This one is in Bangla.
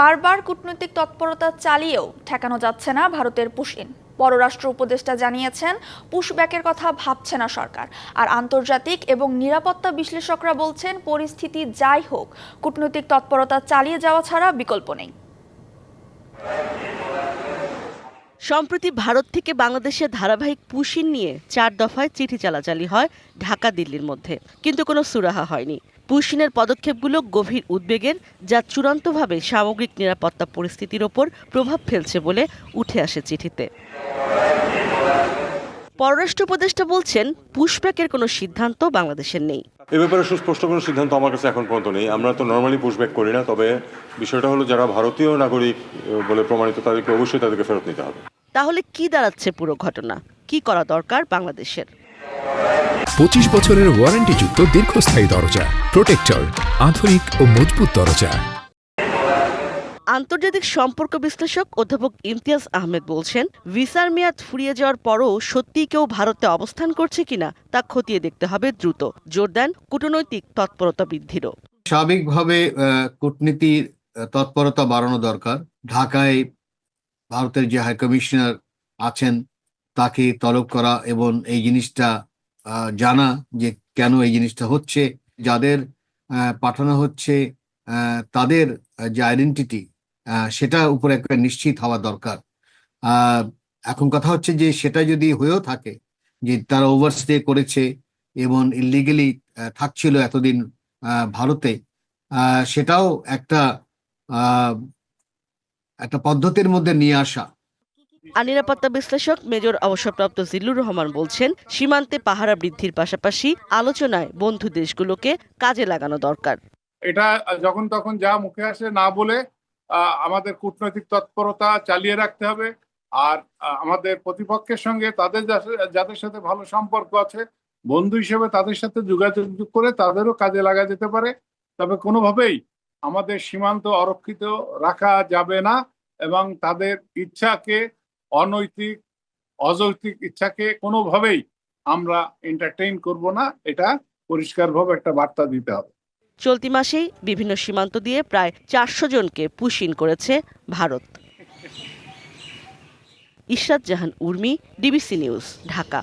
বারবার কূটনৈতিক তৎপরতা চালিয়েও ঠেকানো যাচ্ছে না ভারতের পুশিন। পররাষ্ট্র উপদেষ্টা জানিয়েছেন, পুশব্যাকের কথা ভাবছে না সরকার। আর আন্তর্জাতিক এবং নিরাপত্তা বিশ্লেষকরা বলছেন, পরিস্থিতি যাই হোক, কূটনৈতিক তৎপরতা চালিয়ে যাওয়া ছাড়া বিকল্প নেই। সম্প্রতি ভারত থেকে বাংলাদেশে ধারাবাহিক পুশিন নিয়ে 4 দফায় চিঠি চালাচালি হয় ঢাকা দিল্লির মধ্যে, কিন্তু কোনো সুরাহা হয়নি। পুশিনের পদক্ষেপগুলো গভীর উদ্বেগের, যা চূড়ান্তভাবে সামগ্রিক নিরাপত্তা পরিস্থিতির ওপর প্রভাব ফেলছে বলে উঠে আসে চিঠিতে। পররাষ্ট্র উপদেষ্টা বলছেন, পুশব্যাকের কোনো সিদ্ধান্ত বাংলাদেশের নেই। এ ব্যাপারে সুস্পষ্ট কোনো সিদ্ধান্ত আমার কাছে এখন পর্যন্ত নেই। আমরা তো নর্মালি পুশব্যাক করি না, তবে বিষয়টা হলো যারা ভারতীয় নাগরিক বলে প্রমাণিত তাদেরকে অবশ্যই তাদেরকে ফেরত নিতে হবে। তাহলে কি দাঁড়াচ্ছে পুরো ঘটনা? কি করা দরকার বাংলাদেশের? 25 বছরের ওয়ারেন্টিযুক্ত দীর্ঘস্থায়ী দরজা প্রোটেক্টর, আধুনিক ও মজবুত দরজা। আন্তর্জাতিক সম্পর্ক বিশ্লেষক অধ্যাপক ইমতিয়াজ আহমেদ বলছেন, ভিসার মেয়াদ ফুরিয়ে যাওয়ার পরও সত্যি কেউ ভারতে অবস্থান করছে কিনা তা খতিয়ে দেখতে হবে দ্রুত। জোর দেন কূটনৈতিক তৎপরতা বৃদ্ধিরও। স্বাভাবিকভাবে কূটনীতির তৎপরতা বাড়ানো দরকার। ঢাকায় ভারতের যে হাই কমিশনার আছেন তাকে তলব করা এবং এই জিনিসটা জানা যে কেন এই জিনিসটা হচ্ছে, যাদের পাঠানো হচ্ছে তাদের যে আইডেন্টিটি সেটা উপরে একটা নিশ্চিত হওয়া দরকার। এখন কথা হচ্ছে যে সেটা যদি হয়েও থাকে যে তারা ওভারস্টে করেছে এবং ইলিগালি থাকছিল এতদিন ভারতে, সেটাও একটা পদ্ধতির মধ্যে নিয়ে আসা। আর নিরাপত্তা বিশ্লেষক মেজর অবসরপ্রাপ্ত জিল্লুর রহমান বলছেন, সীমান্তে পাহারা বৃদ্ধির পাশাপাশি আলোচনায় বন্ধু দেশগুলোকে কাজে লাগানো দরকার। এটা যখন তখন যা মুখে আসে না বলে আমাদের কূটনৈতিক তৎপরতা চালিয়ে রাখতে হবে। আর আমাদের প্রতিপক্ষের সঙ্গে তাদের যাদের সাথে ভালো সম্পর্ক আছে, বন্ধু হিসেবে তাদের সাথে যোগাযোগ করে তাদেরও কাজে লাগা যেতে পারে। তবে কোনোভাবেই আমাদের সীমান্ত অরক্ষিত রাখা যাবে না এবং তাদের ইচ্ছাকে, অনৈতিক অযৌক্তিক ইচ্ছাকে কোনোভাবেই আমরা এন্টারটেইন করব না। এটা পরিষ্কারভাবে একটা বার্তা দিতে হবে। চলতি মাসেই বিভিন্ন সীমান্ত দিয়ে প্রায় 400 জনকে পুশিন করেছে ভারত। ইশরাত জাহান উর্মি, ডিবিসি নিউজ, ঢাকা।